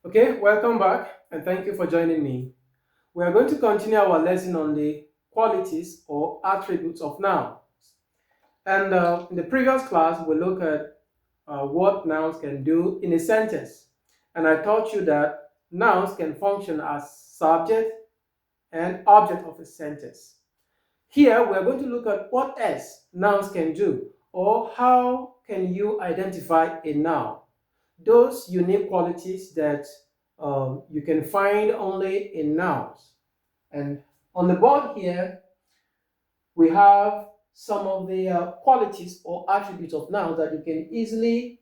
Okay, welcome back and thank you for joining me. We are going to continue our lesson on the qualities or attributes of noun. And in the previous class, we looked at what nouns can do in a sentence. And I taught you that nouns can function as subject and object of a sentence. Here, we are going to look at what else nouns can do, or how can you identify a noun. Those unique qualities that you can find only in nouns. And on the board here, we have some of the qualities or attributes of nouns that you can easily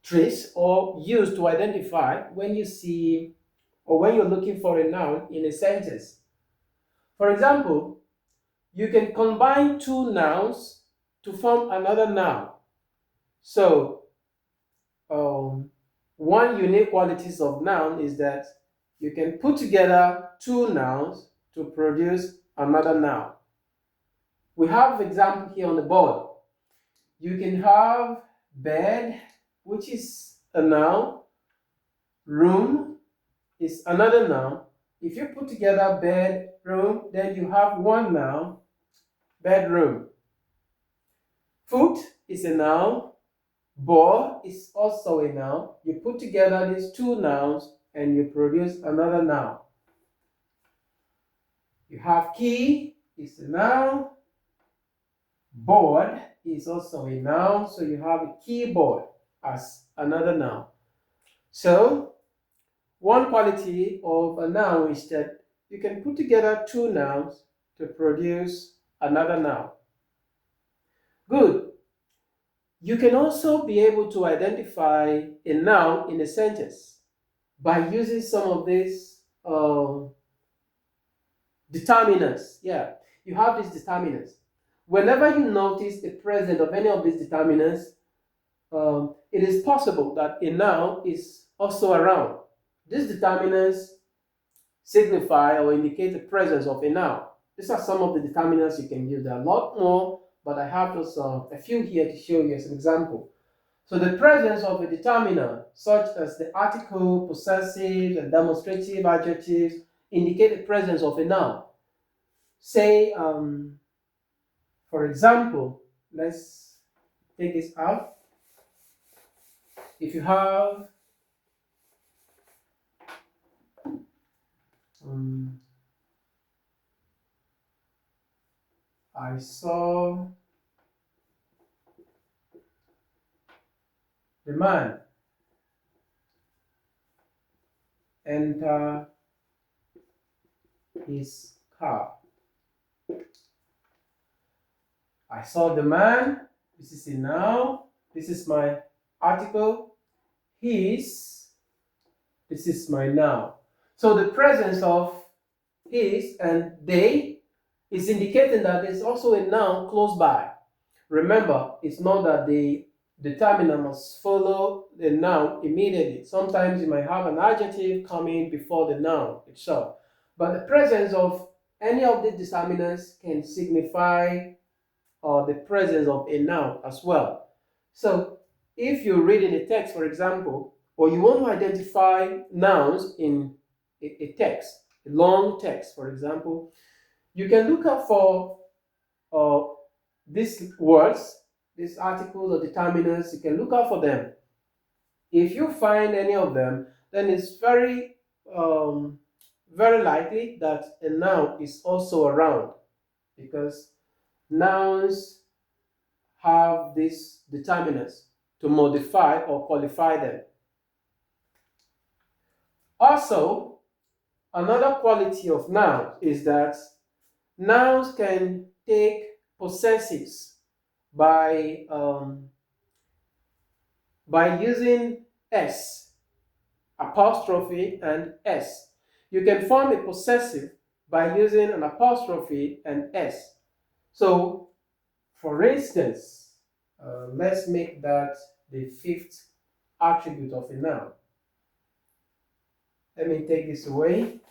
trace or use to identify when you see or when you're looking for a noun in a sentence. For example, you can combine two nouns to form another noun. So, one unique qualities of noun is that you can put together two nouns to produce another noun. We have example here on the board. You can have bed, which is a noun. Room is another noun. If you put together bed, room, then you have one noun, bedroom. Foot is a noun. Ball is also a noun. You put together these two nouns and you produce another noun. You have key is a noun. Board is also a noun, so you have a keyboard as another noun. So, one quality of a noun is that you can put together two nouns to produce another noun. Good. You can also be able to identify a noun in a sentence by using some of these determinants. Yeah, you have these determinants. Whenever you notice the presence of any of these determinants, it is possible that a noun is also around. These determinants signify or indicate the presence of a noun. These are some of the determinants you can use. There are a lot more, but I have just a few here to show you as an example. So the presence of a determinant, such as the article, possessive, and demonstrative adjectives, indicate the presence of a noun. Say, for example, let's take this out. If you have um, I saw the man enter his car. I saw the man. This is a noun. This is my article. His. This is my noun. So the presence of his and they is indicating that there's also a noun close by. Remember, it's not that the determiner must follow the noun immediately. Sometimes you might have an adjective coming before the noun itself. But the presence of any of the determinants can signify the presence of a noun as well. So if you're reading a text, for example, or you want to identify nouns in a text, a long text, for example, you can look up for uh, these words, these articles or determinants. You can look out for them. If you find any of them, then it's very likely that a noun is also around, because nouns have these determinants to modify or qualify them. Also, another quality of nouns is that nouns can take possessives by using s, apostrophe, and s. You can form a possessive by using an apostrophe and s. So, for instance, let's make that the fifth attribute of a noun. Let me take this away.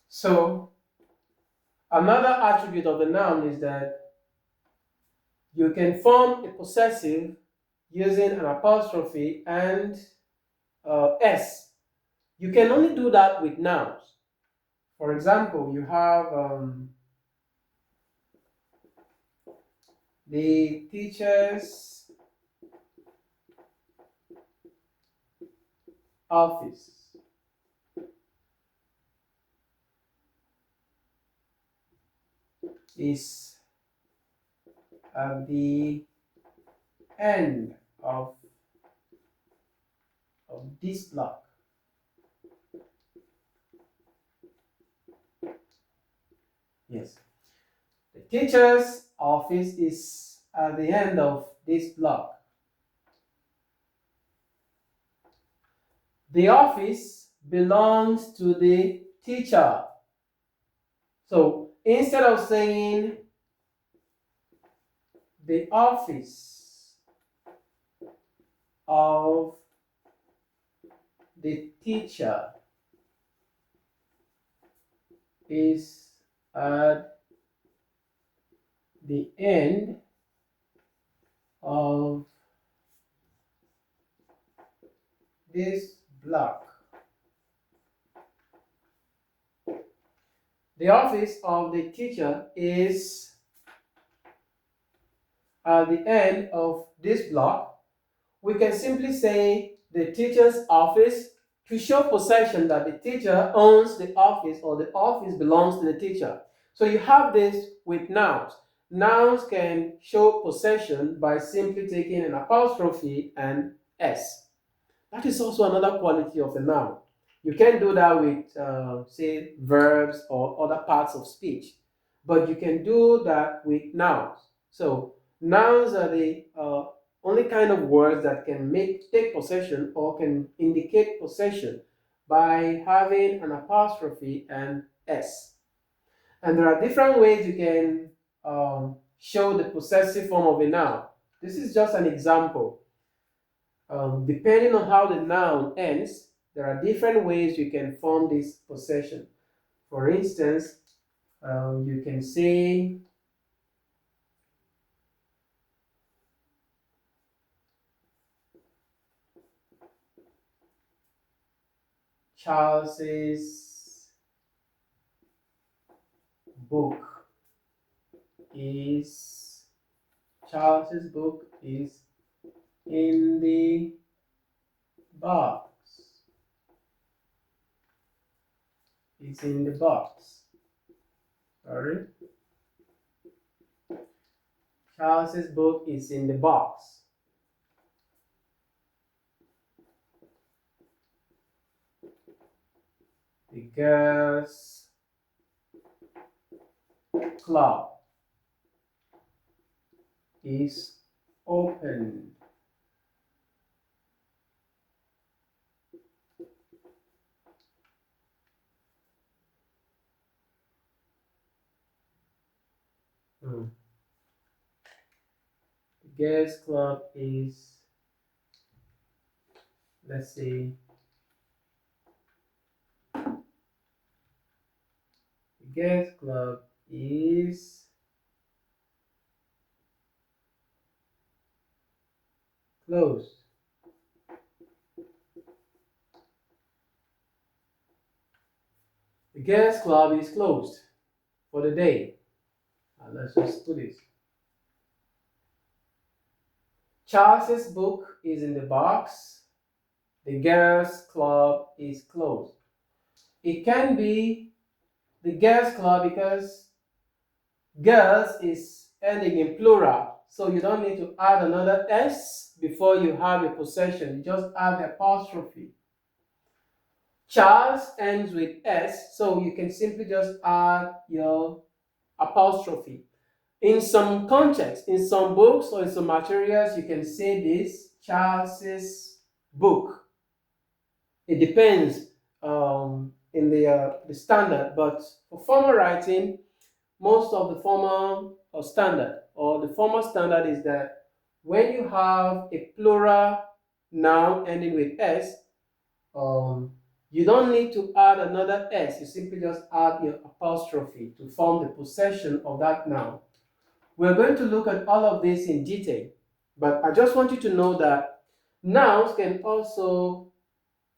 So another attribute of the noun is that you can form a possessive using an apostrophe and s. You can only do that with nouns. For example, you have the teacher's office is at the end of, this block. Yes. The teacher's office is at the end of this block. The office belongs to the teacher. So instead of saying the office of the teacher is at the end of this block. The office of the teacher is at the end of this block. We can simply say the teacher's office to show possession, that the teacher owns the office or the office belongs to the teacher. So you have this with nouns. Nouns can show possession by simply taking an apostrophe and s. That is also another quality of a noun. You can do that with, say, verbs or other parts of speech, but you can do that with nouns. So nouns are the only kind of words that can take possession or can indicate possession by having an apostrophe and s. And there are different ways you can show the possessive form of a noun. This is just an example. Depending on how the noun ends, there are different ways you can form this possession. For instance, you can say Charles's book is Charles's book is in the box. It's in the box. Sorry. Charles's book is in the box. The girls' club is open. The girls' club is, let's say, the girls' club is closed. The girls' club is closed for the day. Let's just do this. Charles's book is in the box. The girls' club is closed. It can be the girls' club because girls is ending in plural. So you don't need to add another s before you have a possession. You just add the apostrophe. Charles ends with s, so you can simply just add your apostrophe. In some contexts, in some books or in some materials, you can say this, Charles's book. It depends in the standard, but for formal writing, most of the formal standard or the formal standard is that when you have a plural noun ending with s, You don't need to add another S. You simply just add your apostrophe to form the possession of that noun. We're going to look at all of this in detail, but I just want you to know that nouns can also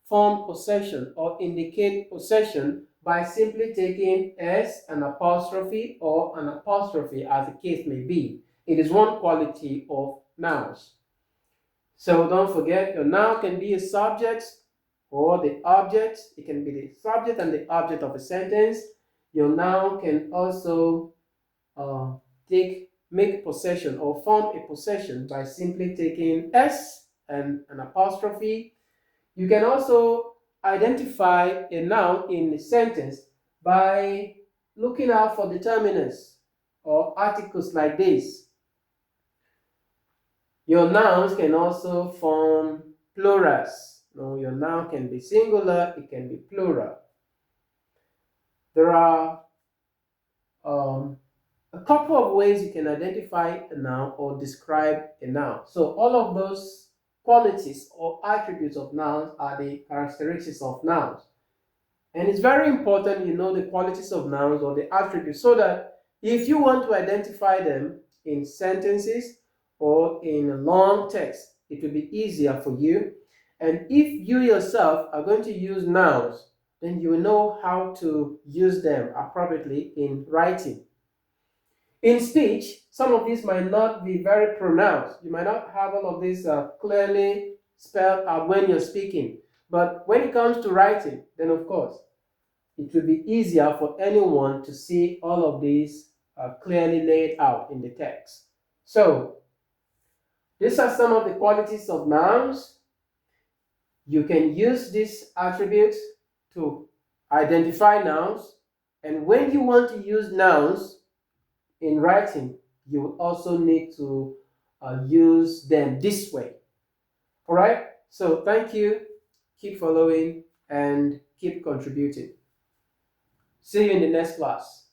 form possession or indicate possession by simply taking S, an apostrophe, or an apostrophe, as the case may be. It is one quality of nouns. So don't forget, your noun can be a subject or the object. It can be the subject and the object of a sentence. Your noun can also uh, make possession or form a possession by simply taking S and an apostrophe. You can also identify a noun in a sentence by looking out for determinants or articles like this. Your nouns can also form plurals. Your noun can be singular, it can be plural. There are a couple of ways you can identify a noun or describe a noun. So all of those qualities or attributes of nouns are the characteristics of nouns. And it's very important you know the qualities of nouns or the attributes so that if you want to identify them in sentences or in a long text, it will be easier for you. And if you yourself are going to use nouns, then you will know how to use them appropriately in writing. In speech, some of these might not be very pronounced. You might not have all of this clearly spelled out when you're speaking. But when it comes to writing, then of course, it will be easier for anyone to see all of these clearly laid out in the text. So, these are some of the qualities of nouns. You can use these attributes to identify nouns. And when you want to use nouns in writing, you will also need to use them this way. All right? So, thank you. Keep following and keep contributing. See you in the next class.